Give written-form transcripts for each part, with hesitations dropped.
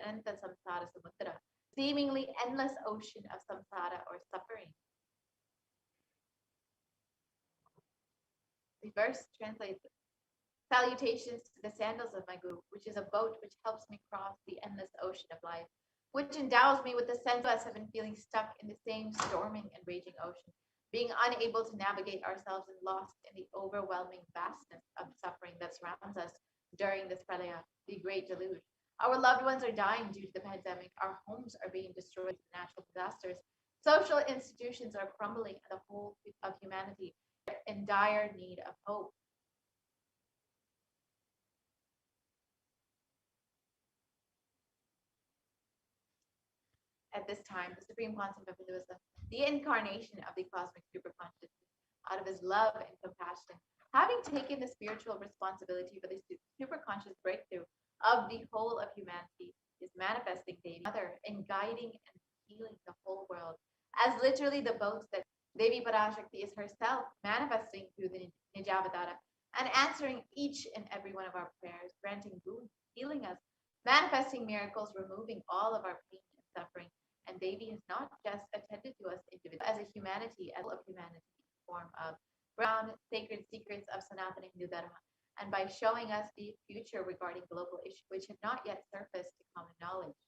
Ananta samsara samudra, seemingly endless ocean of samsara or suffering. The verse translates, salutations to the sandals of my Guru, which is a boat which helps me cross the endless ocean of life, which endows me with the sense of us have been feeling stuck in the same storming and raging ocean, being unable to navigate ourselves and lost in the overwhelming vastness of suffering that surrounds us during this pralaya, the great deluge. Our loved ones are dying due to the pandemic. Our homes are being destroyed by natural disasters. Social institutions are crumbling, and the whole of humanity is in dire need of hope. At this time, the Supreme Concept of Hinduism, the incarnation of the cosmic superconsciousness, out of his love and compassion, having taken the spiritual responsibility for the superconscious breakthrough of the whole of humanity, is manifesting Devi Mother in guiding and healing the whole world, as literally the boat that Devi Parashakti is herself manifesting through the Nijavatara and answering each and every one of our prayers, granting boons, healing us, manifesting miracles, removing all of our pain and suffering. And Devi has not just attended to us individually as a humanity, as of humanity, in the form of brown sacred secrets of Sanatana Hindu Dharma, and by showing us the future regarding global issues which have not yet surfaced to common knowledge.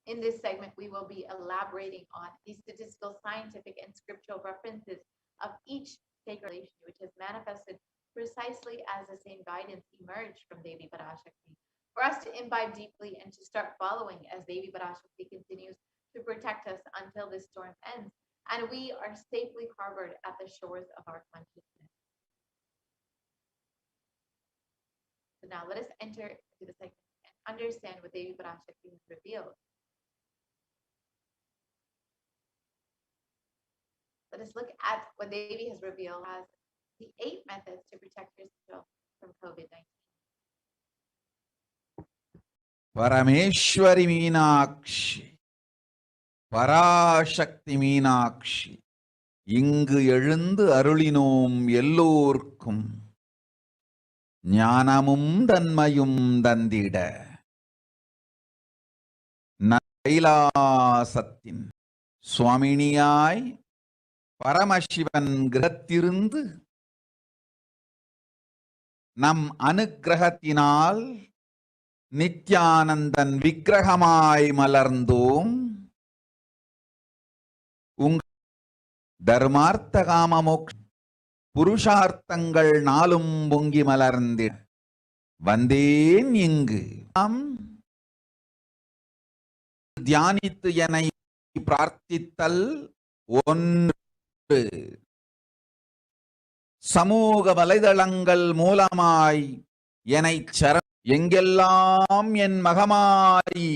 In this segment, we will be elaborating on the statistical, scientific, and scriptural references of each sacred relation which has manifested precisely as the same guidance emerged from Devi Parashakti, for us to imbibe deeply and to start following as Devi Parashakti continues to protect us until this storm ends and we are safely harbored at the shores of our consciousness. So now let us enter into the segment and understand what Devi Parashakti has revealed. Let us look at what Devi has revealed as the 8 methods to protect yourself from COVID-19. Parameshwari Meenakshi, Parashakti Meenakshi, இங்கு எழுந்து அருளினோம் எல்லோர்க்கும் ஞானமும் தன்மையும் தந்திட கைலாசத்தின் சுவாமினியாய் பரமசிவன் கிரகத்திருந்து நம் அனுக்கிரகத்தினால் நித்யானந்தன் விக்கிரகமாய் மலர்ந்தோம். உங்கள் தர்மார்த்த காம மோக்ஷ புருஷார்த்தங்கள் நாளும் பொங்கி மலர்ந்திட வந்தேன் இங்கு. தியானித்து என்னை பிரார்த்தித்தல் ஒன்று. சமூக வலைதளங்கள் மூலமாய் என்னை எங்கெல்லாம் என் மகமாய்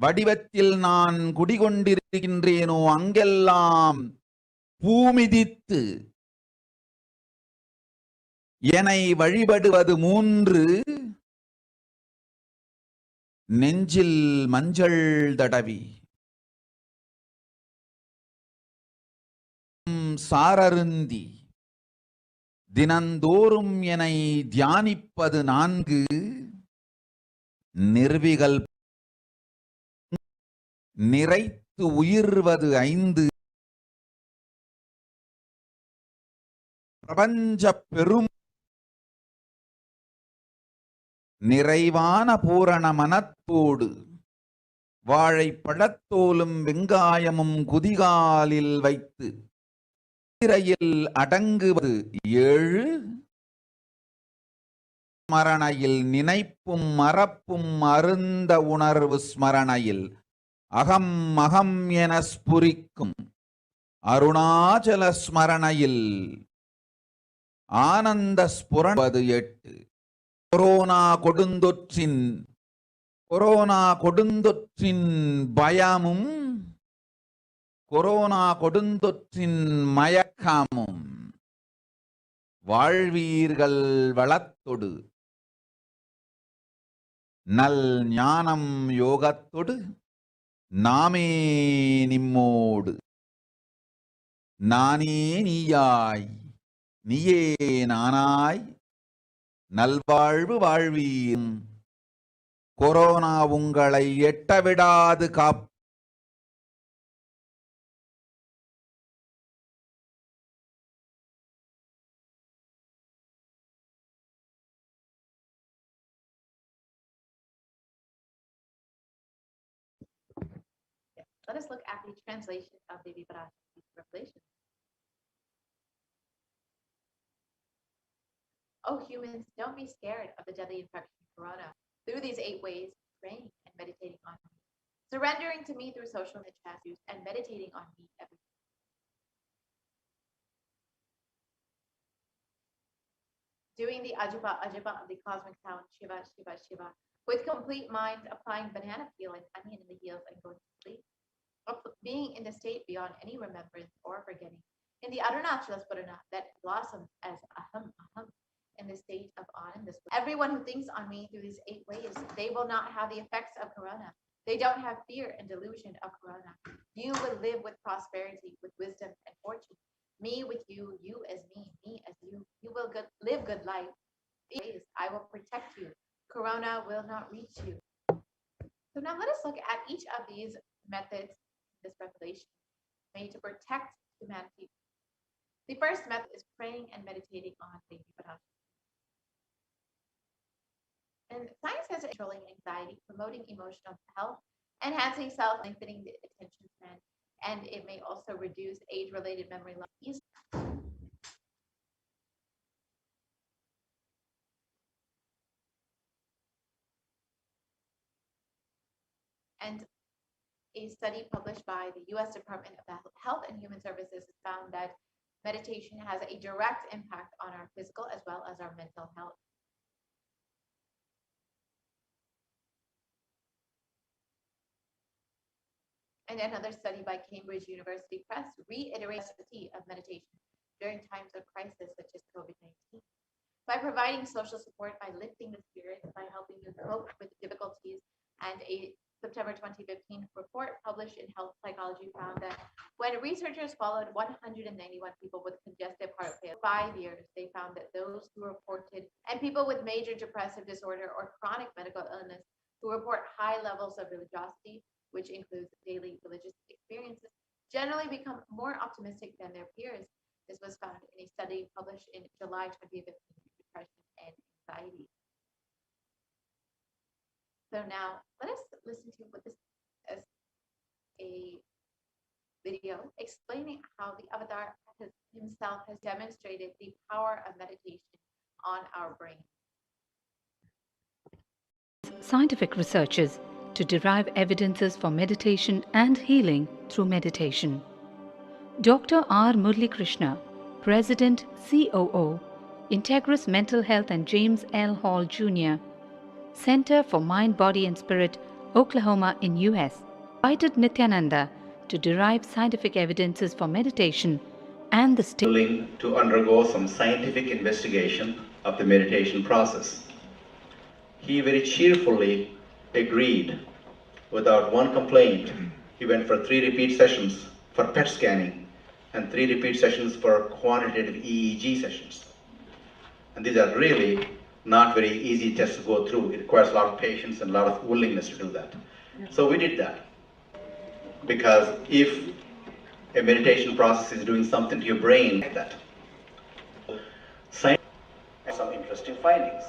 வடிவத்தில் நான் குடிகொண்டிருக்கின்றேனோ அங்கெல்லாம் பூமிதித்து என்னை வழிபடுவது 3. நெஞ்சில் மஞ்சள் தடவி சாரருந்தி தினந்தோறும் என்னை தியானிப்பது 4. நிர்விகல் நிறைத்து உயிர்வது 5. பிரபஞ்ச பெரும் நிறைவான பூரண மனத்தோடு வாழைப்பழத்தோலும் வெங்காயமும் குதிகாலில் வைத்து திரையில் அடங்குவது 7. ஸ்மரணையில் நினைப்பும் மறப்பும் அருந்த உணர்வு ஸ்மரணையில் அகம் அகம் என ஸ்புரிக்கும் அருணாச்சல ஸ்மரணையில் ஆனந்த ஸ்புரவது 8. கொரோனா கொடுந்தொற்றின் பயமும் கொரோனா கொடுந்தொற்றின் மயக்கமும் வாழ்வீர்கள் வளத்தொடு நல் ஞானம் யோகத்தொடு நாமே நிம்மோடு நானே நீயாய் நீயே நானாய் நல்வாழ்வு வாழ்வீரும். கொரோனா உங்களை எட்டவிடாது காப். Let us look at the translation of the Parashakti revelation. Oh humans, don't be scared of the deadly infection of corona. Through these 8 ways, praying and meditating on me, surrendering to me through social use and meditating on me every day. Doing the Ajapa Ajapa of the cosmic sound Shiva Shiva Shiva with complete minds, applying banana peel and onion in the heels and going to sleep. Being in the state beyond any remembrance or forgetting, in the Arunachala Spurana that blossoms as aham aham, in the state of ananda. Everyone who thinks on me through these 8 ways, they will not have the effects of corona. They don't have fear and delusion of corona. You will live with prosperity, with wisdom and fortune. Me with you, you as me as you. You will live good life. I will protect you. Corona will not reach you. So now let us look at each of these methods, this revelation made to protect humanity. The first method is praying and meditating on the Parashakti. And science has controlling anxiety, promoting emotional health, enhancing self, lengthening the attention span, and it may also reduce age-related memory loss. And a study published by the U.S. Department of Health and Human Services found that meditation has a direct impact on our physical as well as our mental health. And another study by Cambridge University Press reiterates the necessity of meditation during times of crisis such as COVID-19. By providing social support, by lifting the spirits, by helping you cope with difficulties, and a September 2015 report published in Health Psychology found that when researchers followed 191 people with congestive heart failure for 5 years, they found that those who reported, and people with major depressive disorder or chronic medical illness who report high levels of religiosity, which includes daily religious experiences, generally become more optimistic than their peers. This was found in a study published in July 2015, Depression and Anxiety. So now let us listen to what this as a video explaining how the avatar himself has demonstrated the power of meditation on our brain. Scientific researches to derive evidences for meditation and healing through meditation. Dr. R. Murli Krishna, President, COO, Integris Mental Health and James L. Hall Jr., Center for Mind, Body and Spirit, Oklahoma in US, invited Nithyananda to derive scientific evidences for meditation and the state willing to undergo some scientific investigation of the meditation process. He very cheerfully agreed without one complaint. He went for 3 repeat sessions for PET scanning and 3 repeat sessions for quantitative EEG sessions. And these are really not very easy tests to go through. It requires a lot of patience and a lot of willingness to do that. So we did that. Because if a meditation process is doing something to your brain like that, science has some interesting findings.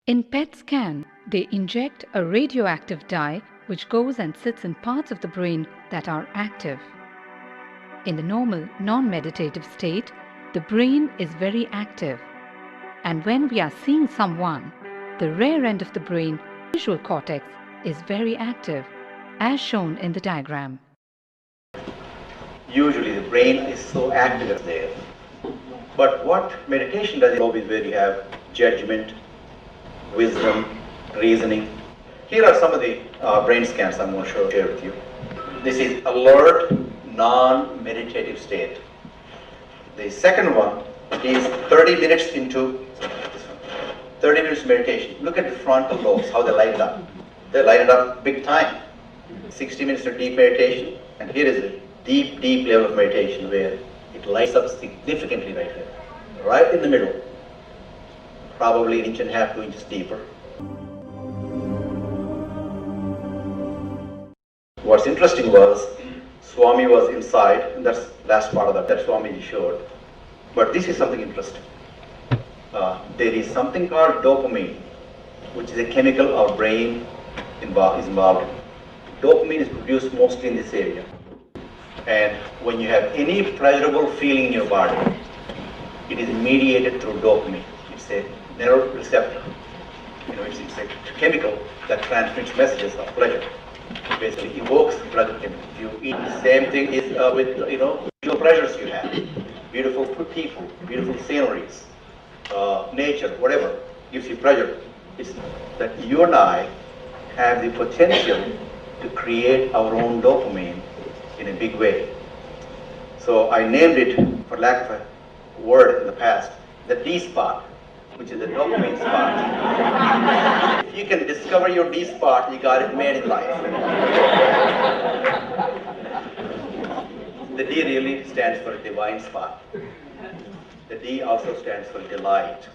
In PET scan, they inject a radioactive dye which goes and sits in parts of the brain that are active. In the normal, non-meditative state, the brain is very active. And when we are seeing someone, the rear end of the brain, visual cortex, is very active, as shown in the diagram. Usually the brain is so active there. But what meditation does is where you have judgment, wisdom, reasoning. Here are some of the brain scans I'm going to share with you. This is alert, non-meditative state. The second one is 30 minutes into 30 minutes meditation. Look at the frontal lobes, how they light it up. They light it up big time. 60 minutes of deep meditation, and here is a deep, deep level of meditation where it lights up significantly right there, right in the middle. probably an inch and a half, 2 inches deeper. What's interesting was Swami was inside, and that's last part of that Swami showed. But this is something interesting. There is something called dopamine, which is a chemical our brain is involved in. Dopamine is produced mostly in this area. And when you have any pleasurable feeling in your body, it is mediated through dopamine. It's a neuroreceptor. It's a chemical that transmits messages of pleasure. It basically evokes pleasure chemical. If you eat, the same thing is with visual pleasures you have. Beautiful people, beautiful sceneries, nature, whatever gives you pleasure. It's that you and I have the potential to create our own dopamine in a big way. So I named it, for lack of a word in the past, the D spot, which is the dopamine spot. If you can discover your D spot, you got it made in life. The D really stands for divine spot. The D also stands for delight,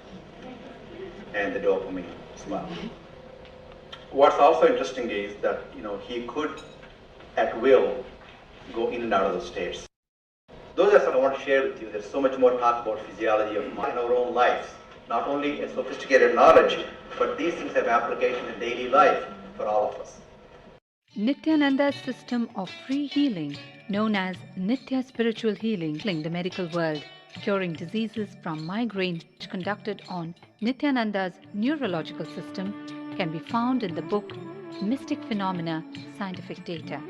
and the dopamine spot. What's also interesting is that he could, at will, go in and out of those states. Those are something I want to share with you. There's so much more talk about physiology of mind in our own lives. Not only a sophisticated knowledge, but these things have application in daily life for all of us. Nithyananda's system of free healing, known as Nithya Spiritual Healing, the medical world, curing diseases from migraine, conducted on Nithyananda's neurological system, can be found in the book Mystic Phenomena, Scientific Data.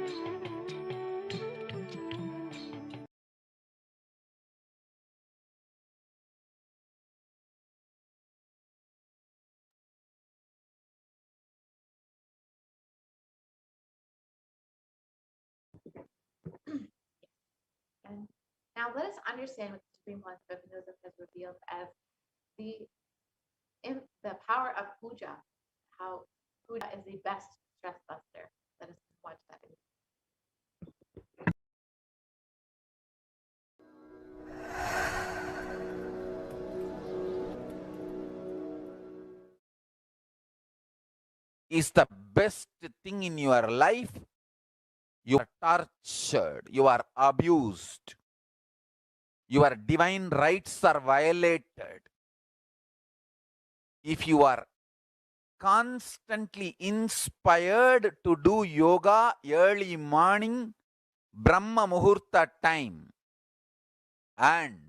And now let us understand what the Supreme One Vipassana has revealed as the power of puja, how puja is the best stress buster. Let us watch that video. Is the best thing in your life. You are tortured, you are abused, your divine rights are violated. If you are constantly inspired to do yoga early morning, Brahma Muhurta time, and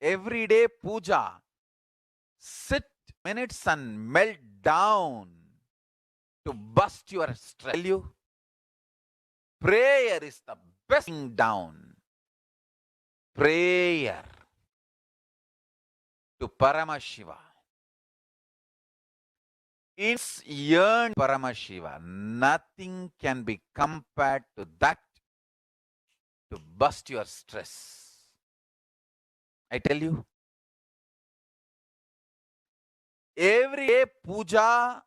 everyday puja, sit minutes and melt down to bust your stress. Prayer is the best thing down. Prayer to Paramashiva. It's yearn Paramashiva. Nothing can be compared to that to bust your stress. I tell you, everyday puja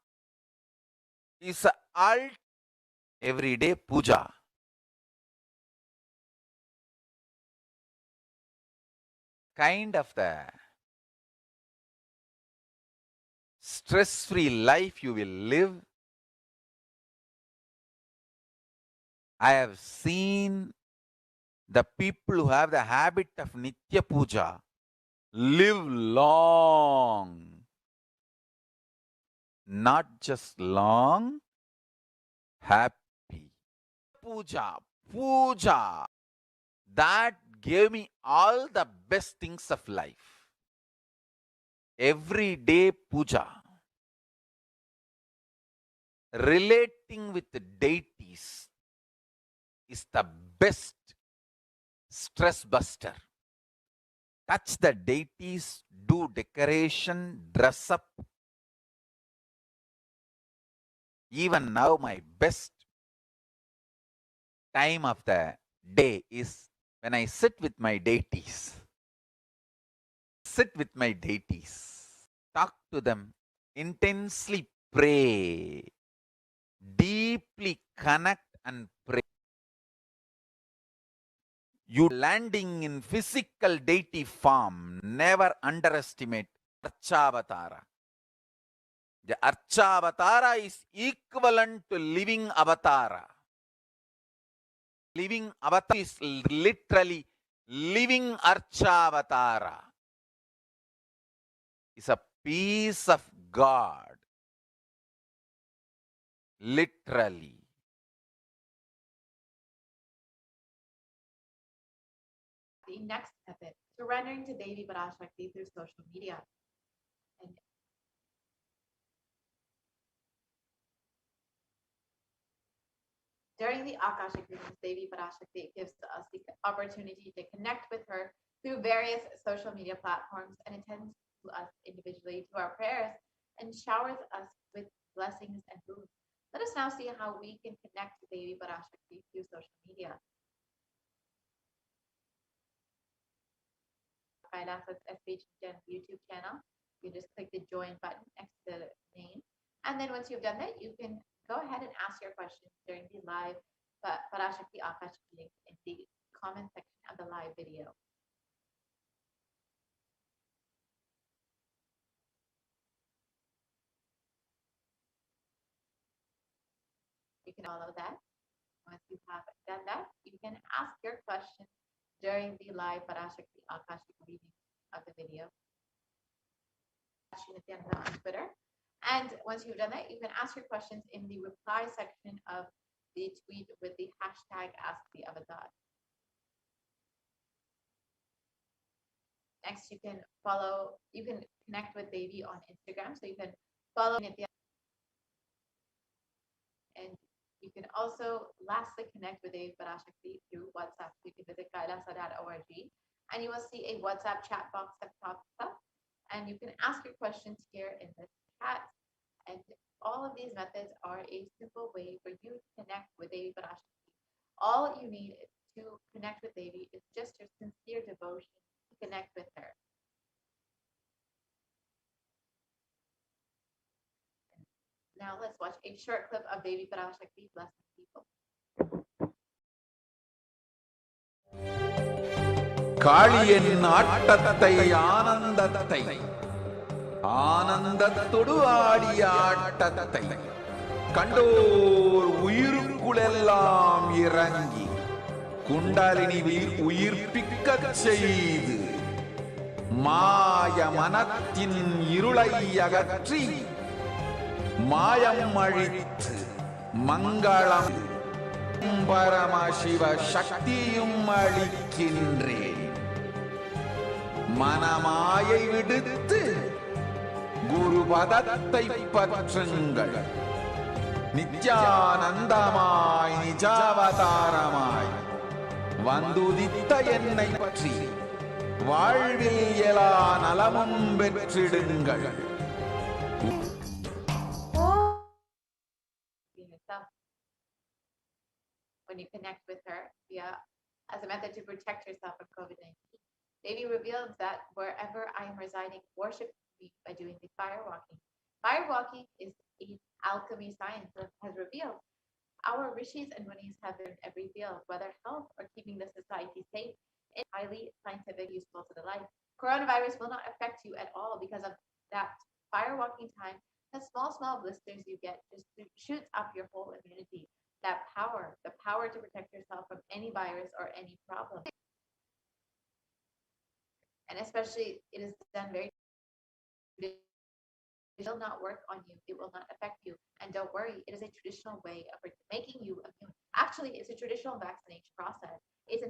is everyday puja. Kind of the stress-free life you will live. I have seen the people who have the habit of Nitya Puja live long. Not just long, happy. Puja. That gave me all the best things of life. Everyday puja. Relating with the deities is the best stress buster. Touch the deities, do decoration, dress up. Even now, my best time of the day is when I sit with my deities. Sit with my deities. Talk to them. Intensely pray. Deeply connect and pray. You landing in physical deity form, never underestimate Archavatara. The Archavatara is equivalent to living avatara. Living avatar is literally living Archavatara. It's a piece of God. Literally. The next method, surrendering to Devi Parashakti through social media. And during the Akashic readings, Devi Parashakti gives us the opportunity to connect with her through various social media platforms and attends to us individually to our prayers and showers us with blessings and food. Let us now see how we can connect to Devi Parashakti through social media. Kailasa's HDH YouTube channel. You just click the join button next to the name. And then once you've done that, you can go ahead and ask your questions during the live Parashakti Akashic link in the comment section of the live video. You can follow that. Once you have done that, you can ask your questions during the live Parashakti Akashic reading of the video. HDH Nithyananda on Twitter. And once you've done that, you can ask your questions in the reply section of the tweet with the hashtag #AskTheAvatar. Next, you can connect with Devi on Instagram. So you can follow Nithyananda. And you can also lastly connect with Devi Parashakti through WhatsApp. You can visit kailasa.org and you will see a WhatsApp chat box that pops up. And you can ask your questions here in the chat. And all of these methods are a simple way for you to connect with Devi Parashakti. All you need to connect with Devi is just your sincere devotion to connect with her. Now let's watch a short clip of Devi Parashakti blessing people. காளியின் ஆட்டத்தை ஆனந்தத்தை ஆனந்தத்தொடு ஆடிய ஆட்டத்தை கண்டோர் உயிருக்குளெல்லாம் இறங்கி குண்டலினி உயிர்ப்பிக்கச் செய்து மாய மனத்தின் இருளை அகற்றி மாயம் அழித்து மங்களம் பரமசிவ சக்தியும் அளிக்கின்றேன். மனமாயை விடுத்து குருபதத்தை பற்றுங்கள். நித்யானந்தமாய் நிஜாவதாரமாய் வந்துதித்த என்னை பற்றி வாழ்வில் எல்லா நலமும் பெற்றிடுங்கள். When you connect with her as a method to protect yourself from COVID-19. Devi revealed that wherever I am residing, worship me by doing the fire walking. Fire walking is an alchemy science that has revealed. Our rishis and munis have learned every field, whether health or keeping the society safe, is highly scientific, useful to the life. Coronavirus will not affect you at all because of that fire walking time. The small blisters you get just shoots up your whole immunity. That power, the power to protect yourself from any virus or any problem. And especially it is done very, it will not work on you. It will not affect you. And don't worry, it is a traditional way of making you immune. Actually, it's a traditional vaccination process. It's a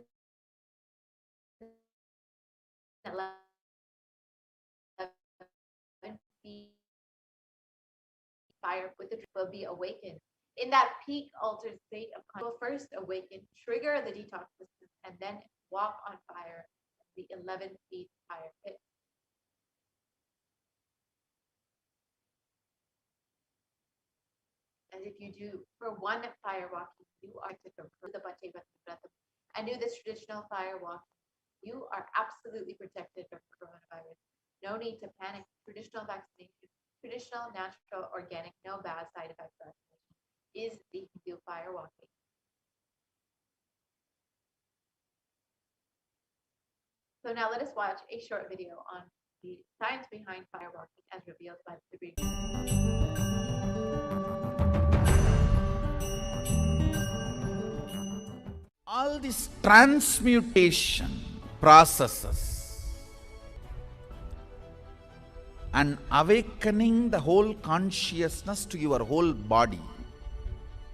fire with the will be awakened. In that peak altered state of consciousness, will first awaken, trigger the detox system, and then walk on fire, the 11 feet fire pit. And if you do for one fire walking, you are to conclude the and do this traditional fire walking, you are absolutely protected from coronavirus. No need to panic. Traditional vaccination, traditional, natural, organic, no bad side effects vaccination is the Hindu fire walking. So now let us watch a short video on the science behind firewalking as revealed by the Supreme. All these transmutation processes and awakening the whole consciousness to your whole body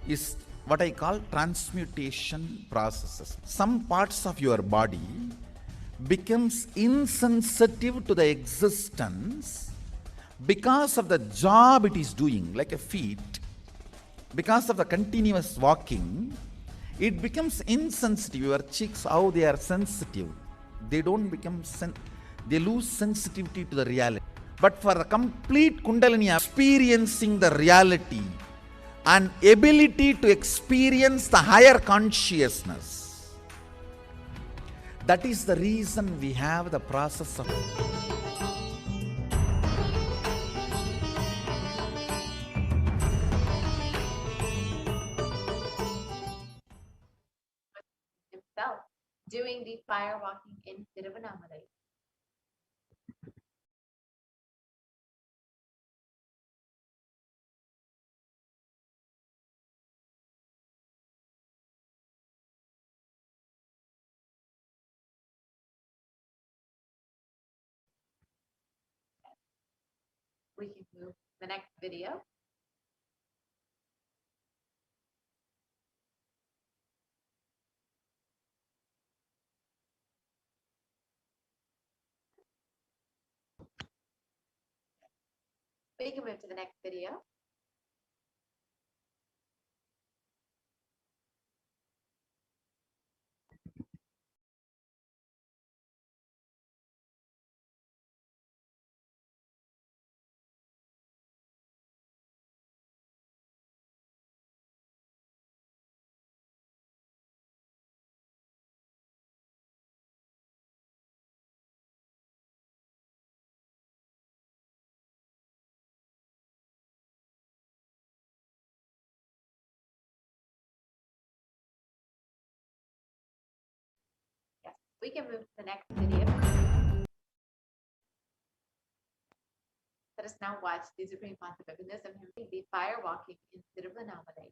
is what I call transmutation processes. Some parts of your body becomes insensitive to the existence because of the job it is doing, like a feet. Because of the continuous walking, it becomes insensitive. Your cheeks, how they are sensitive, they don't become they lose sensitivity to the reality. But for the complete Kundalini experiencing the reality and ability to experience the higher consciousness, that is the reason we have the process of himself doing the firewalking in Tiruvannamalai. We can move to the next video. We can move to the next video. Yes, we can move to the next video. Let us now watch the Supreme Concept of Buddhism, him the firewalking in Tiruvannamalai.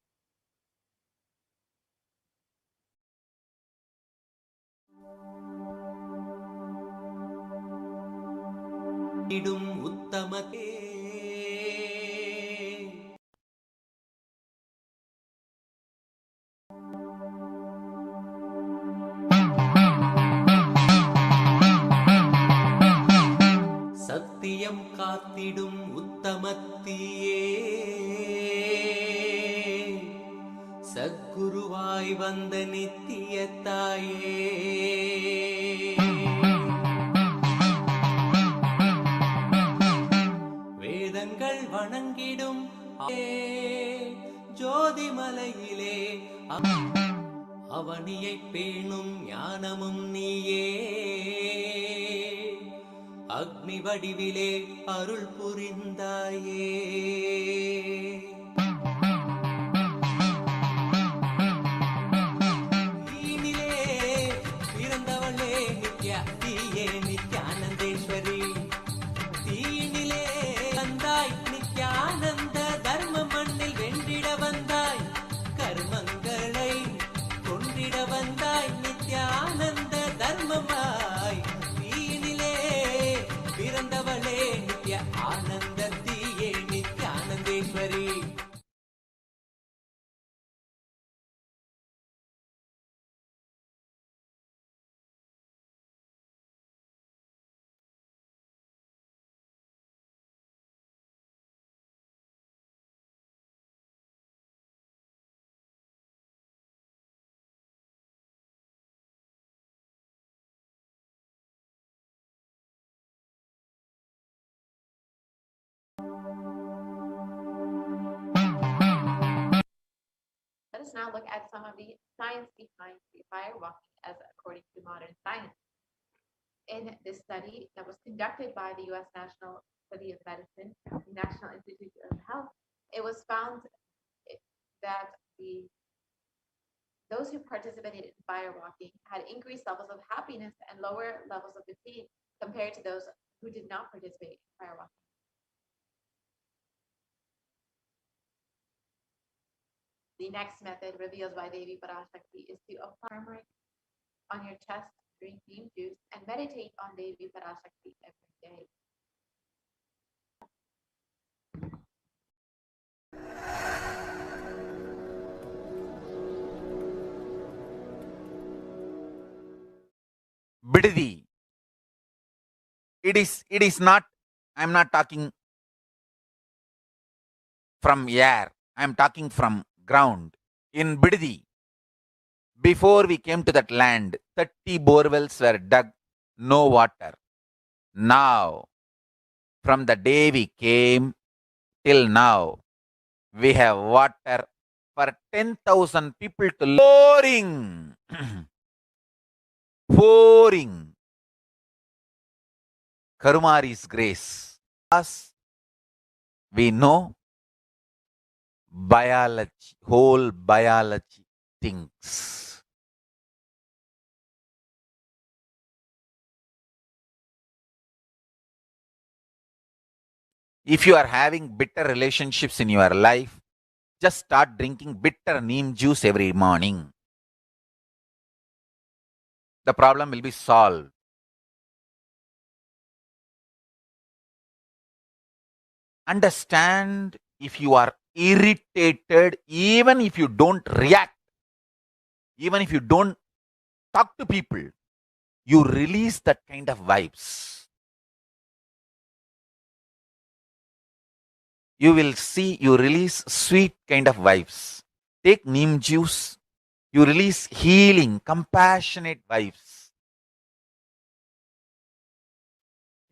உத்தமத்தே சத்தியம் காத்திடும் உத்தமத்தியே சத்குருவாய் வந்த நித்திய தாயே வேதங்கள் வணங்கிடும் ஜோதிமலையிலே அவனியை பேணும் ஞானமும் நீயே அக்னி வடிவிலே அருள் புரிந்தாயே நீனிலே பிறந்தவளே நித்யே நித்யானந்தேஸ்வரி தீனிலே வந்தாய் நித்யானந்த தர்ம மண்ணில் வென்றிட வந்தாய் கர்மங்களை கொன்றிட வந்தாய் நித்யானந்த தர்மமாய் பிறந்தவளே நித்ய ஆனந்தத்தியே நித்யானந்தேஸ்வரி Let us now look at some of the science behind the firewalking as according to modern science. In this study that was conducted by the U.S. National Study of Medicine, the National Institute of Health, it was found that those who participated in firewalking had increased levels of happiness and lower levels of fatigue compared to those who did not participate in fire walking. The next method revealed by Devi Parashakti is to apply turmeric on your chest, drink neem juice, and meditate on Devi Parashakti every day. Bididi. It is not, I'm not talking from air, I'm talking from ground. In Bididi, before we came to that land, 30 borewells were dug, no water. Now, from the day we came till now, we have water for 10,000 people to pouring. Pouring. Karumari's grace. Us, we know biology, whole biology things. If you are having bitter relationships in your life, just start drinking bitter neem juice every morning. The problem will be solved. Understand, if you are irritated, even if you don't react, even if you don't talk to people, you release that kind of vibes. You will see you release sweet kind of vibes. Take neem juice, you release healing, compassionate vibes.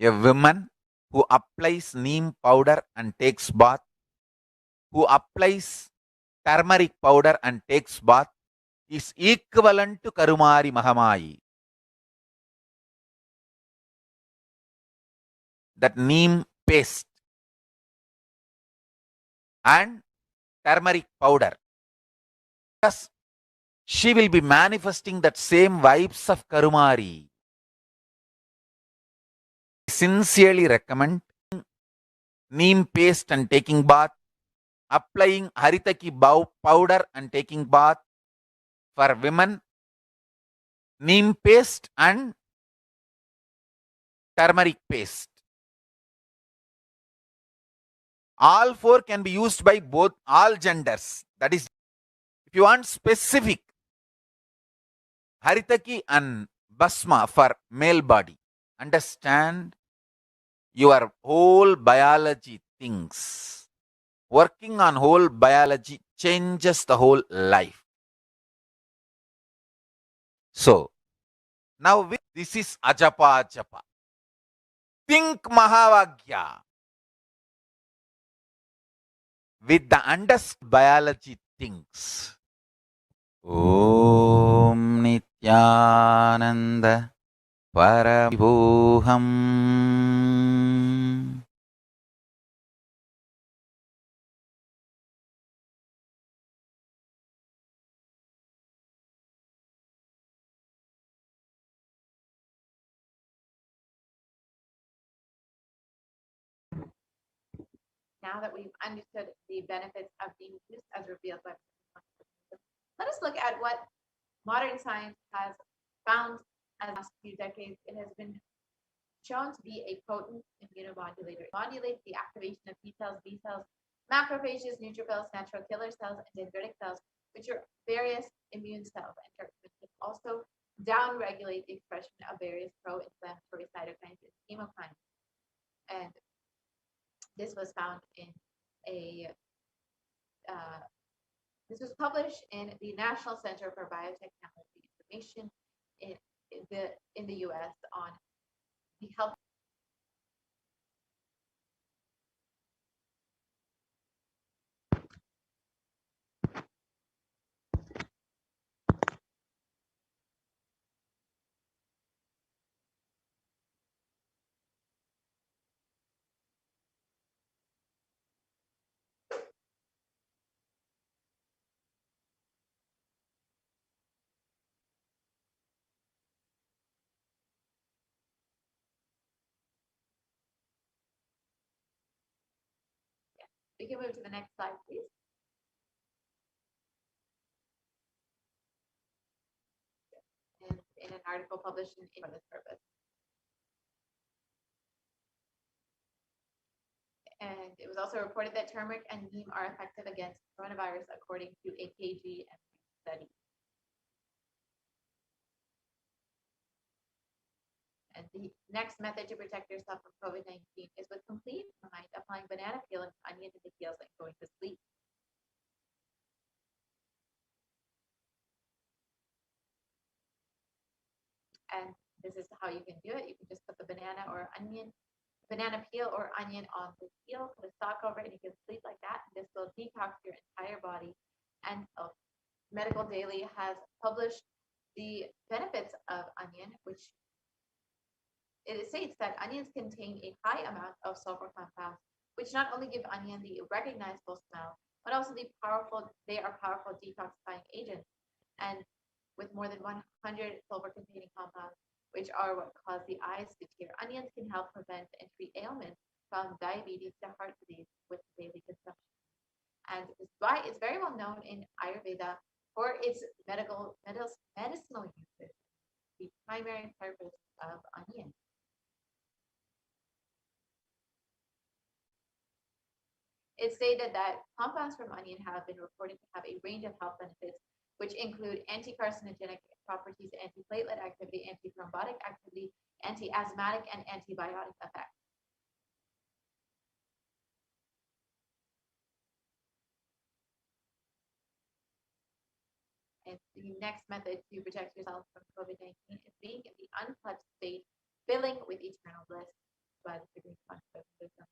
A woman who applies neem powder and takes bath, who applies turmeric powder and takes bath, is equivalent to Karumari Mahamayi. That neem paste and turmeric powder. Yes, she will be manifesting that same vibes of Karumari. I sincerely recommend neem paste and taking bath, applying haritaki powder and taking bath. For women, neem paste and turmeric paste. All four can be used by both all genders. That is, if you want specific, haritaki and basma for male body. Understand your whole biology things. Working on whole biology changes the whole life. So, now this is ajapa ajapa. Think Mahavagya with the understood biology things. Om Nithyananda Paramashivoham. Now that we've understood the benefits of neem juice as revealed by let us look at what modern science has found in the last few decades. It has been shown to be a potent immunomodulator. It modulates the activation of T cells, B cells, macrophages, neutrophils, natural killer cells, and dendritic cells, which are various immune cells. And it can also downregulate the expression of various pro-inflammatory cytokines and chemokines. And this was found in this was published in the National Center for Biotechnology Information in the U.S. on the health. We can move to the next slide, please. In an article published for this purpose. And it was also reported that turmeric and neem are effective against coronavirus, according to a KGM study. And the next method to protect yourself from COVID-19 is with complete mind, applying banana peel and onion to the heels and going to sleep. And this is how you can do it. You can just put the banana peel or onion on the heel, put a sock over it, and you can sleep like that. And this will detox your entire body. And Medical Daily has published the benefits of onion, which it states that onions contain a high amount of sulfur compounds, which not only give onion the recognizable smell, but also they are powerful detoxifying agents. And with more than 100 sulfur-containing compounds, which are what cause the eyes to tear, onions can help prevent and treat ailments from diabetes to heart disease with daily consumption. And this is why it's very well known in Ayurveda for its medicinal uses, the primary purpose of onion. It's stated that compounds from onion have been reported to have a range of health benefits, which include anti-carcinogenic properties, antiplatelet activity, antithrombotic activity, anti-asthmatic, and antibiotic effects. And the next method to protect yourself from COVID-19 is being in the untouched state, filling with eternal bliss by the Supreme Consciousness wisdom.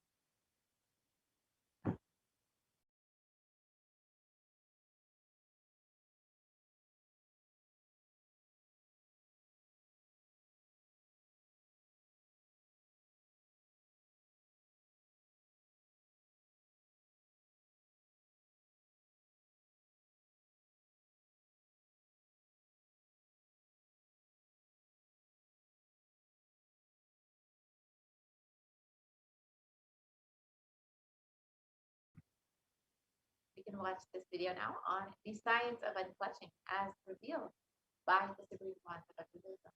You can watch this video now on the science of unclutching as revealed by the Supreme Concept of Buddhism.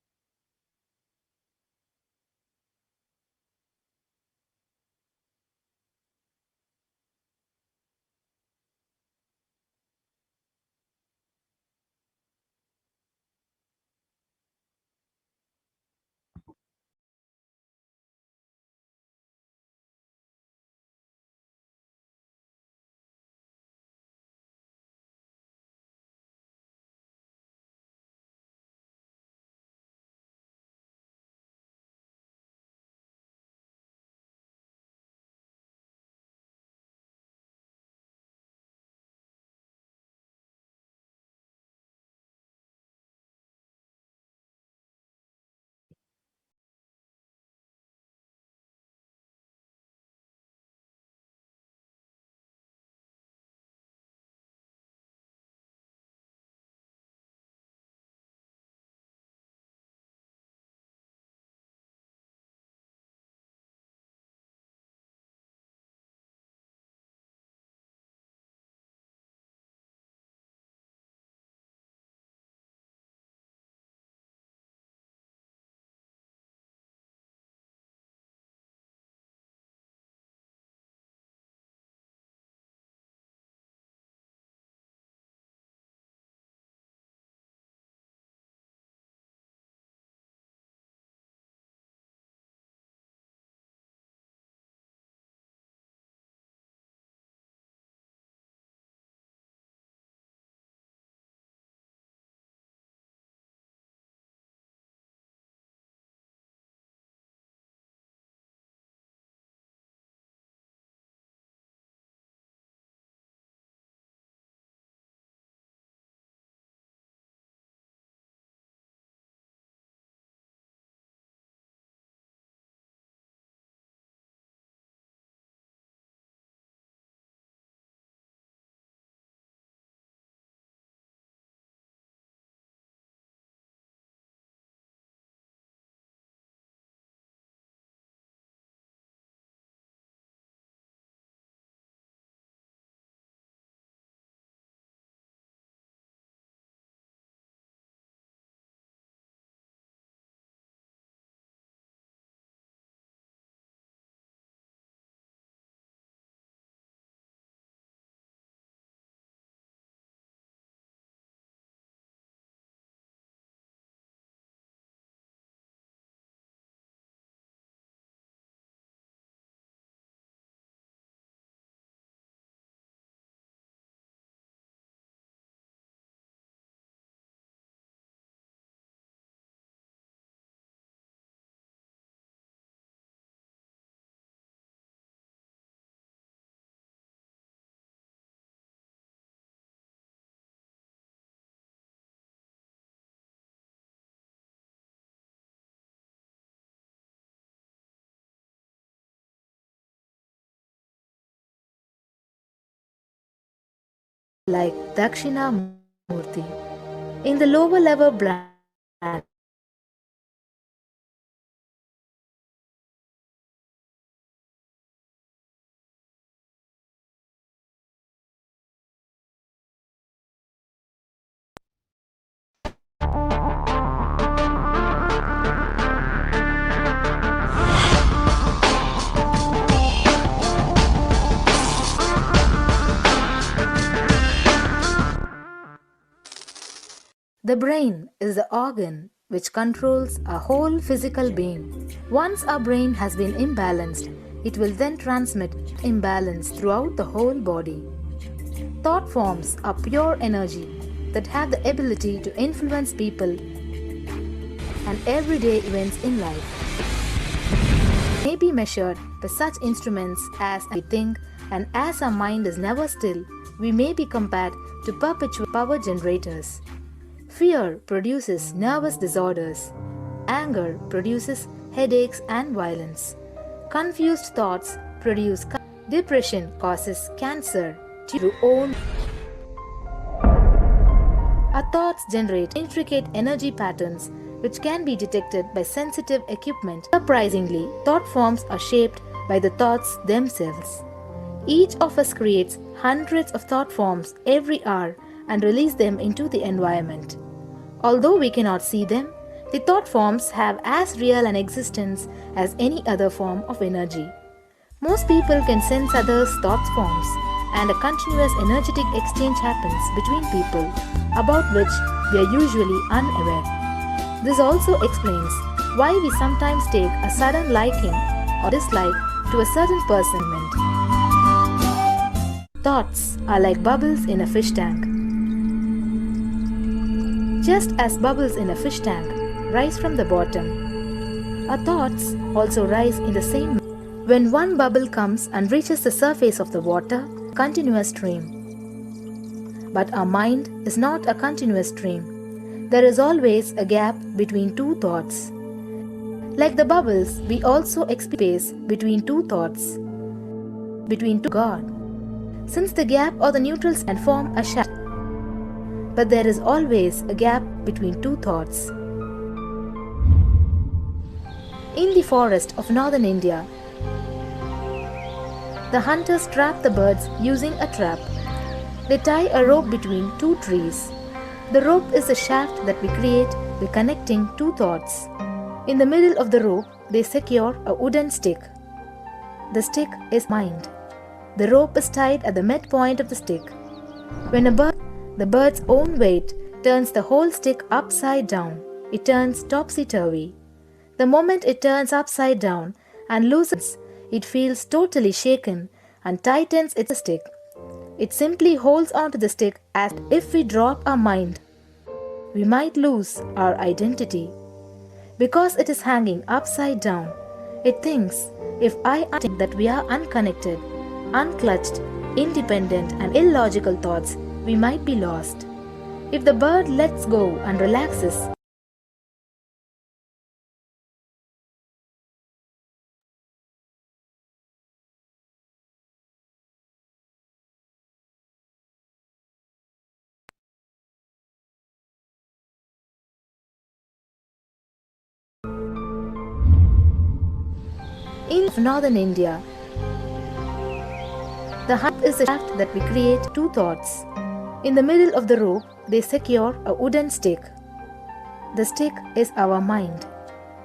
like Dakshina Murti. In the lower level brand, the brain is the organ which controls our whole physical being. Once our brain has been imbalanced, it will then transmit imbalance throughout the whole body. Thought forms are pure energy that have the ability to influence people and everyday events in life. May be measured by such instruments as we think, and as our mind is never still, we may be compared to perpetual power generators. Fear produces nervous disorders. Anger produces headaches and violence. Confused thoughts produce depression, causes cancer through own. Our thoughts generate intricate energy patterns which can be detected by sensitive equipment. Surprisingly, thought forms are shaped by the thoughts themselves. Each of us creates hundreds of thought forms every hour and release them into the environment. Although we cannot see them, the thought forms have as real an existence as any other form of energy. Most people can sense others' thought forms, and a continuous energetic exchange happens between people about which we are usually unaware. This also explains why we sometimes take a sudden liking or dislike to a certain person. Thoughts are like bubbles in a fish tank. Just as bubbles in a fish tank rise from the bottom, our thoughts also rise in the same way. When one bubble comes and reaches the surface of the water, continuous stream. But our mind is not a continuous stream. There is always a gap between two thoughts. Like the bubbles, we also experience space between two thoughts, between two God. Since the gap or the neutral can form a shadow, but there is always a gap between two thoughts. In the forest of northern India, the hunters trap the birds using a trap. They tie a rope between two trees. The rope is a shaft that we create by connecting two thoughts. In the middle of the rope, they secure a wooden stick. The stick is mind. The rope is tied at the midpoint of the stick. When the bird's own weight turns the whole stick upside down, it turns topsy-turvy. The moment it turns upside down and loosens, it feels totally shaken and tightens its stick. It simply holds onto the stick as if we drop our mind, we might lose our identity. Because it is hanging upside down, it thinks, if I think that we are unconnected, unclutched, independent and illogical thoughts, we might be lost. If the bird lets go and relaxes, in northern India, the hump is a shaft that we create two thoughts. In the middle of the rope, they secure a wooden stick. The stick is our mind.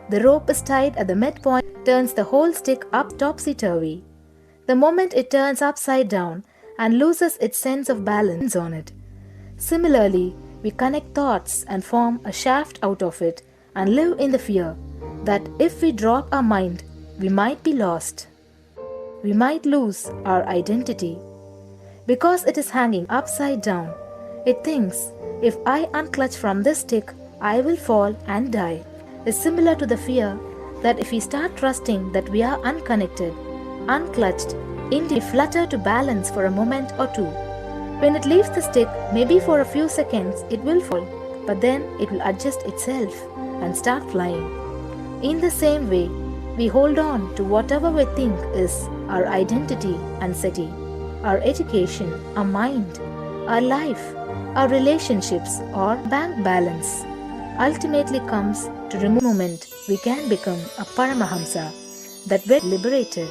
The rope is tied at the midpoint, turns the whole stick up topsy-turvy. The moment it turns upside down and loses its sense of balance on it. Similarly, we connect thoughts and form a shaft out of it and live in the fear that if we drop our mind, we might be lost. We might lose our identity. Because it is hanging upside down, it thinks, if I unclutch from this stick, I will fall and die. Is similar to the fear that if we start trusting that we are unconnected, unclutched, we flutter to balance for a moment or two. When it leaves the stick, maybe for a few seconds, it will fall, but then it will adjust itself and start flying. In the same way, we hold on to whatever we think is our identity and city, our education, our mind, our life, our relationships, or bank balance ultimately comes to remove the moment we can become a Paramahamsa, that we're liberated.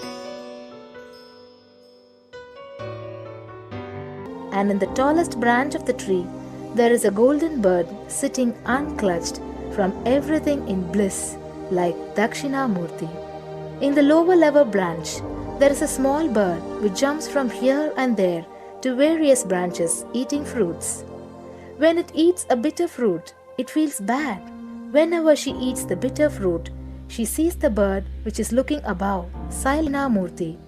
And in the tallest branch of the tree, there is a golden bird sitting unclutched from everything in bliss, like Dakshinamurti. In the lower level branch, there is a small bird which jumps from here and there to various branches eating fruits. When it eats a bitter fruit, it feels bad. Whenever she eats the bitter fruit, she sees the bird which is looking above, Murti,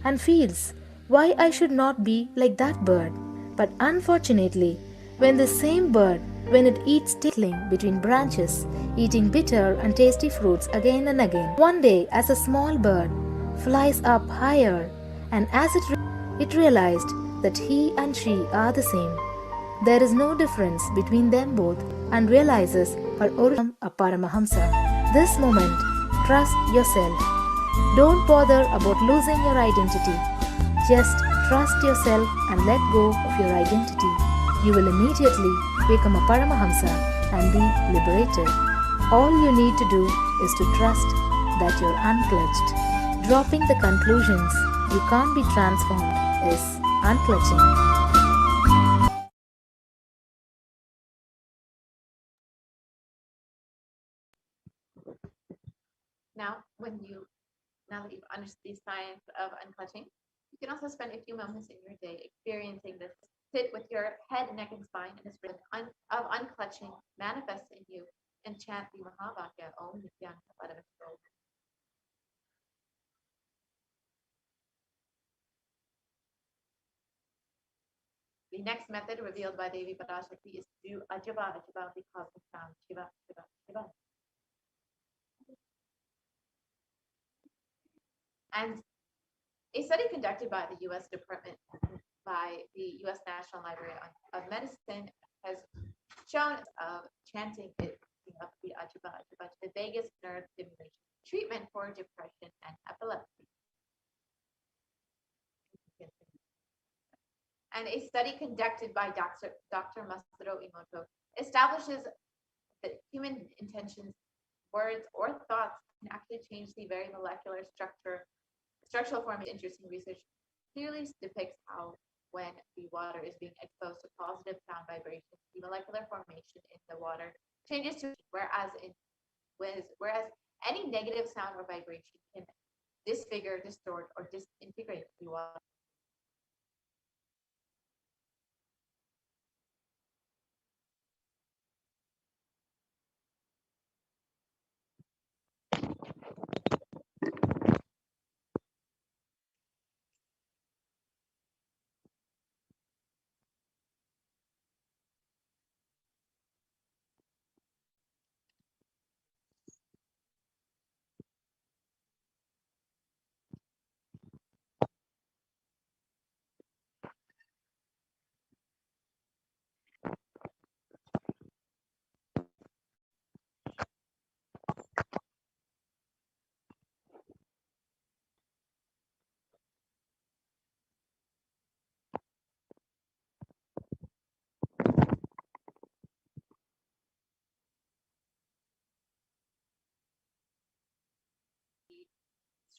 and feels why I should not be like that bird. But unfortunately, when the same bird, when it eats tickling between branches, eating bitter and tasty fruits again and again, one day as a small bird flies up higher, and as it realized that he and she are the same. There is no difference between them both, and realizes her origin a Paramahamsa. This moment, trust yourself. Don't bother about losing your identity. Just trust yourself and let go of your identity. You will immediately become a Paramahamsa and be liberated. All you need to do is to trust that you're unclutched. Dropping the conclusions you can't be transformed is unclutching. Now that you've understood the science of unclutching, you can also spend a few moments in your day experiencing this. Sit with your head, neck, and spine, and this rhythm of unclutching manifests in you, and chant the Mahavakya Om Nithyananda Paramashivam. The next method revealed by Devi Parashakti is to do Ajaba Ajaba, the cosmic sound Shiva Shiva Shiva. And a study conducted by the U.S. National Library of Medicine has shown of chanting it up the Ajaba Ajaba to the vagus nerve stimulation treatment for depression and epilepsy. And a study conducted by Dr. Masaru Emoto establishes that human intentions, words, or thoughts can actually change the very molecular structural form. Interesting research clearly depicts how when the water is being exposed to positive sound vibrations, the molecular formation in the water changes to whereas any negative sound or vibration can disfigure, distort, or disintegrate the water.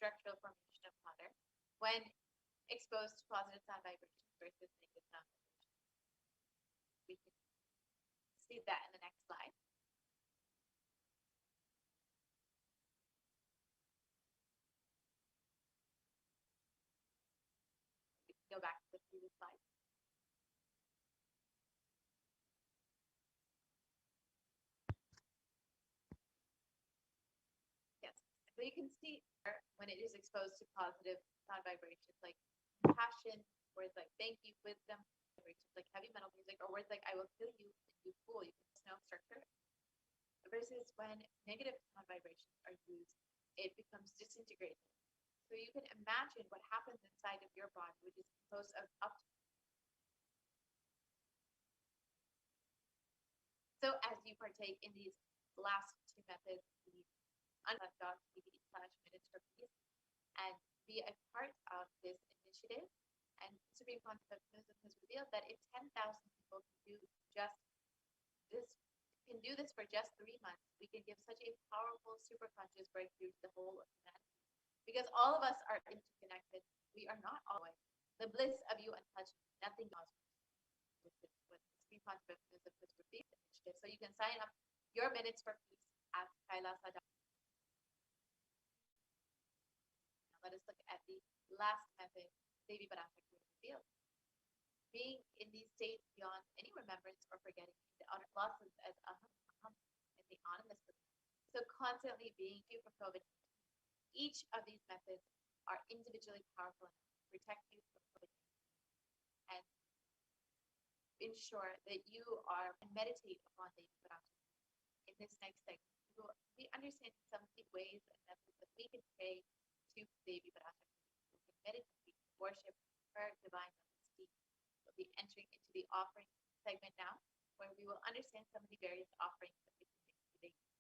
Structural formation of water when exposed to positive sound vibrations versus negative sound vibrations. We can see that in the next slide. We can go back to the previous slide. Yes, so you can see when it is exposed to positive sound vibrations like compassion, words like thank you, wisdom, vibrations like heavy metal music, or words like I will kill you and you fool, you can no structure. Versus when negative sound vibrations are used, it becomes disintegrated. So you can imagine what happens inside of your body, which is composed of up. So as you partake in these last two methods, the unleft.tv/minutes for peace, and be a part of this initiative, and to Supreme Consciousness has revealed that if 10,000 people can do this for just 3 months, we can give such a powerful superconscious breakthrough to the whole of humanity. Because all of us are interconnected. We are not all one. The bliss of you untouched, nothing else. Which is what the Supreme Consciousness has revealed initiative. So you can sign up your minutes for peace at kailasa.com. Let us look at the last method Devi Parashakti revealed. Being in these states beyond any remembrance or forgetting, the utter losses as aham, and the anonymous. So constantly being you from COVID. Each of these methods are individually powerful enough to protect you from COVID and ensure that you are and meditate upon Devi Parashakti. In this next segment, we will be understanding some of the ways and methods that we can pray to Devi Parashakti. We can meditate, worship her divine majesty. We'll be entering into the offering segment now, where we will understand some of the various offerings that we can make today.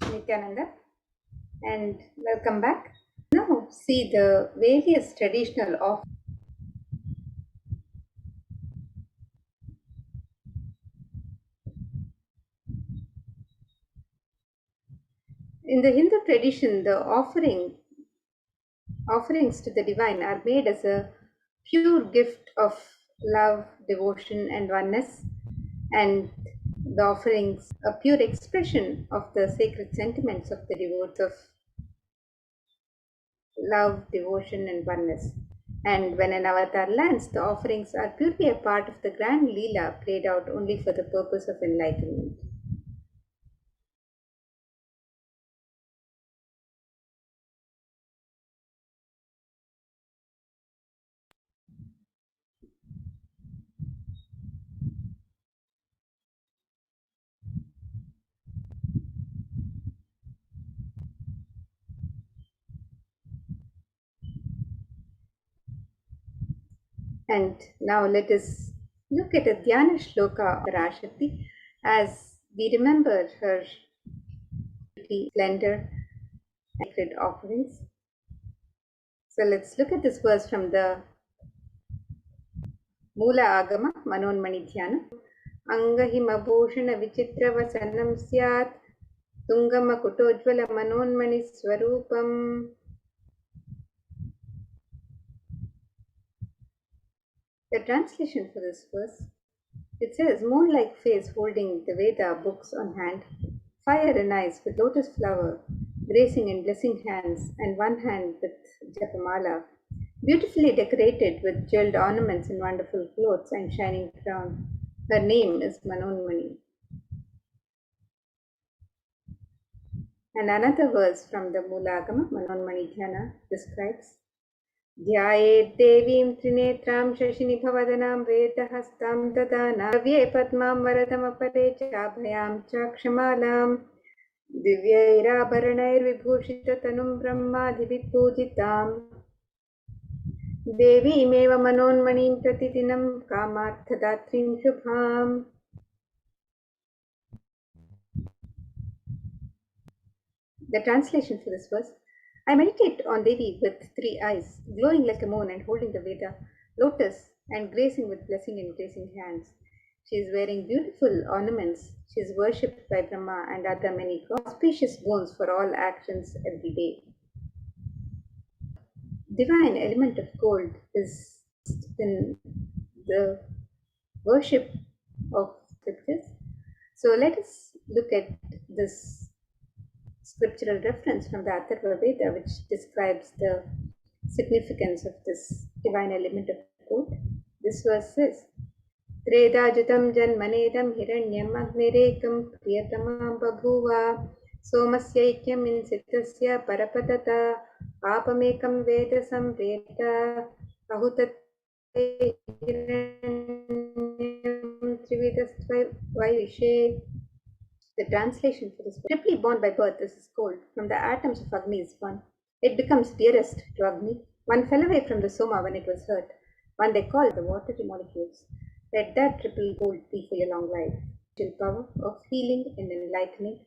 Nithyananda, and welcome back. Now see the various traditional offerings. In the Hindu tradition, the offerings to the divine are made as a pure gift of love, devotion, and oneness, and the offerings a pure expression of the sacred sentiments of the devotees of love, devotion, and oneness. And when an avatar lands, the offerings are purely a part of the grand Leela played out only for the purpose of enlightenment. And now let us look at a Dhyana Shloka of Parashakti as we remember her beauty, splendor, and sacred offerings. So let's look at this verse from the Mula Agama Manonmani Dhyana. Angahimabhushana Vichitravasanam Syat Tungama Kutojvala Manonmani Swarupam. The translation for this verse, it says, moon-like face holding the Veda books on hand, fire in eyes with lotus flower, gracing in blessing hands, and one hand with japamala, beautifully decorated with jeweled ornaments and wonderful clothes and shining crown. Her name is Manonmani. And another verse from the Mulagama, Manonmani Dhyana, describes, ध्यायेत् देवीं त्रिनेत्रां शशिनिभवदनां वेदहस्तां ददाना द्रव्ये पद्मां वरदमपरे चाभयां चाक्षमालां दिव्यैराभरणैर्विभूषिततनुं ब्रह्मादिभिः पूजिताम् देवीमेव मनोन्मणिं प्रतिदिनं कामार्थदात्रीं शुभाम्. The translation for this verse, I meditate on Devi with 3 eyes, glowing like a moon and holding the Veda, lotus, and gracing with blessing and gracing hands. She is wearing beautiful ornaments. She is worshipped by Brahma and other many auspicious boons for all actions every day. Divine element of gold is in the worship of scriptures. So let us look at this scriptural reference from the Atharva Veda, which describes the significance of this divine element of gold. This verse says, त्रेधाजुतं जन्मनेदं हिरण्यम् अग्निरेकं प्रियतमा बभूव सोमस्यैक्यम् इंसितस्य परपतत पापमेकं वेद संवेद अहुतत्वैहिरण्यं त्रिविधस्त्वैषे. The translation for this: triply born by birth is cold. From the atoms of Agni is one. It becomes dearest to Agni. One fell away from the Soma when it was hurt. One they call the watery molecules. Let that triple gold be for your long life. The power of healing and enlightenment.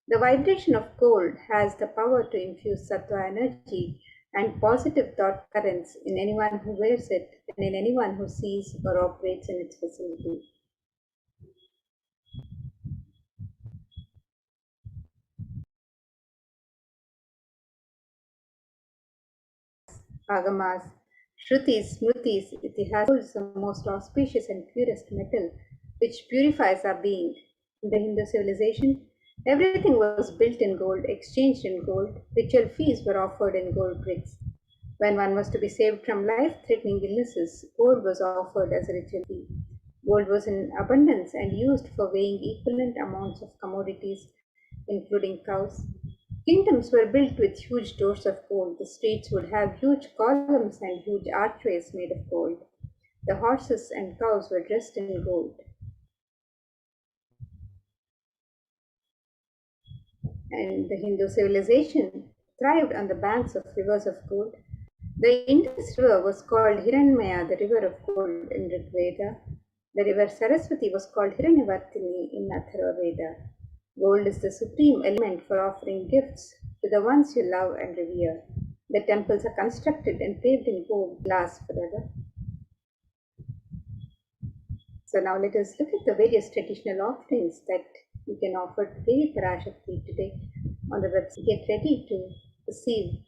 The vibration of gold has the power to infuse sattva energy and positive thought currents in anyone who wears it and in anyone who sees or operates in its vicinity. Agamas, Shrutis, Smritis, Itihas holds the most auspicious and purest metal, which purifies our being. In the Hindu civilization, everything was built in gold, exchanged in gold, ritual feasts were offered in gold bricks. When one was to be saved from life-threatening illnesses, gold was offered as a ritual fee. Gold was in abundance and used for weighing equivalent amounts of commodities, including cows. Kingdoms were built with huge doors of gold. The streets would have huge columns and huge archways made of gold. The horses and cows were dressed in gold. And the Hindu civilization thrived on the banks of rivers of gold. The Indus River was called Hiranmaya, the river of gold in Rig Veda. The river Saraswati was called Hiranyavartini in Atharva Veda. Gold is the supreme element for offering gifts to the ones you love and revere. The temples are constructed and paved in gold, last forever. So now let us look at the various traditional offerings that you can offer to Devi Parashakti today on the website. Get ready to receive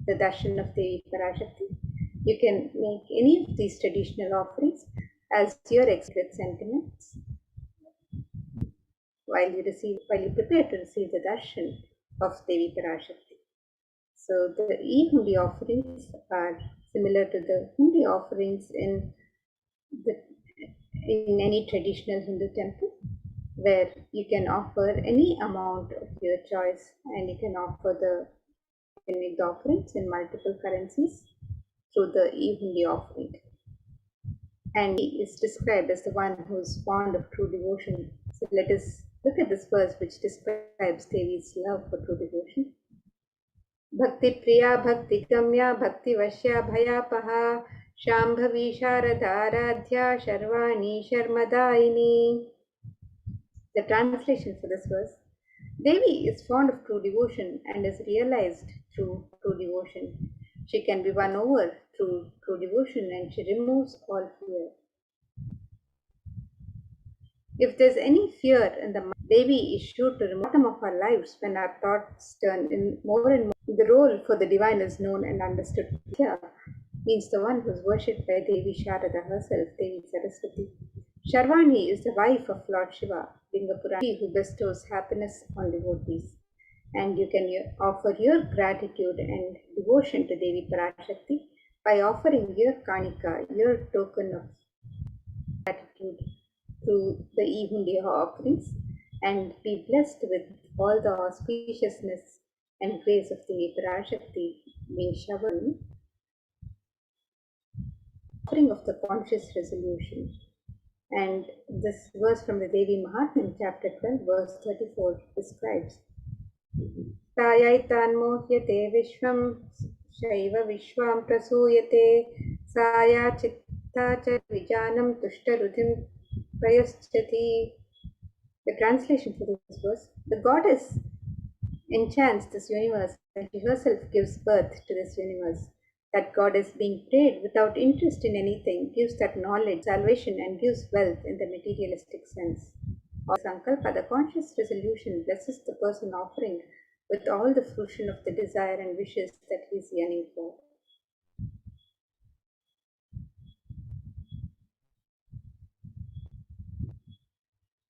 the darshan of Devi Parashakti. You can make any of these traditional offerings as your expert sentiments while you prepare to receive the darshan of Devi Parashakti. So the e-hundi offerings are similar to the hundi offerings in any traditional Hindu temple, where you can offer any amount of your choice, and you can make the offerings in multiple currencies through the e-hundi offering. And he is described as the one who is fond of true devotion. So let us look at this verse which describes Devi's love for true devotion. Bhakti Priya Bhakti Gamya Bhakti Vashya Bhayapaha Shambhavi Sharadharadhya Sharvani Sharmadaini. The translation for this verse: Devi is fond of true devotion and is realized through true devotion. She can be won over through true devotion, and she removes all fear. If there's any fear in the mind, Devi is sure to remove the bottom of our lives when our thoughts turn in more and more. The role for the divine is known and understood. Here means the one who is worshipped by Devi Sharada herself, Devi Saraswati. Sharvani is the wife of Lord Shiva, being a Purani who bestows happiness on devotees. And you can offer your gratitude and devotion to Devi Parashakti by offering your kanika, your token of gratitude, through the e-hundi offerings, and be blessed with all the auspiciousness and grace of Devi Parashakti being showered. Offering of the conscious resolution. And this verse from the Devi Mahatmyam, chapter 12, verse 34, describes Tayaitan mohyate vishvam shaiva vishvam prasuyate saya chitta cha vijanam tushtarudhim prayaschati. The translation for this verse: the goddess enchants this universe and she herself gives birth to this universe. That goddess being prayed without interest in anything gives that knowledge, salvation, and gives wealth in the materialistic sense. Or Sankalpa, the conscious resolution, blesses the person offering with all the fruition of the desire and wishes that he is yearning for.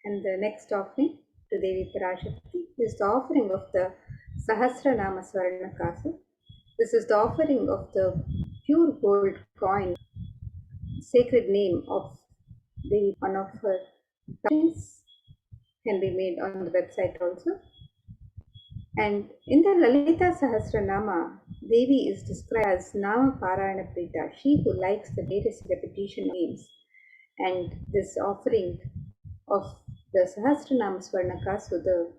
And the next offering to Devi Parashakti is the offering of the Sahasranama Swarna Kasa. This is the offering of the pure gold coin, sacred name of one of her coins can be made on the website also. And in the Lalita Sahasranama, Devi is described as Nama Parayana Prita, she who likes the various repetition names. And this offering of the Sahasranama Swarnaka, so the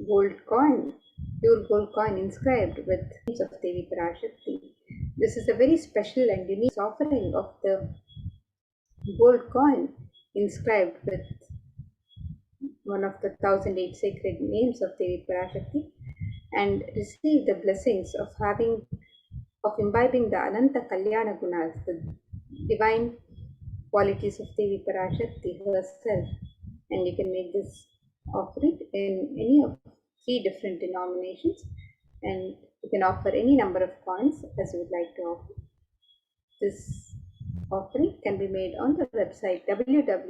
gold coin, pure gold coin inscribed with names of Devi Parashakti. This is a very special and unique offering of the gold coin inscribed with one of the 1008 sacred names of Devi Parashakti, and receive the blessings of imbibing the Ananta Kalyana Gunas, the divine qualities of Devi Parashakti herself. And you can make this offering in any of 3 different denominations, and you can offer any number of coins as you would like to offer. This offering can be made on the website www.kailas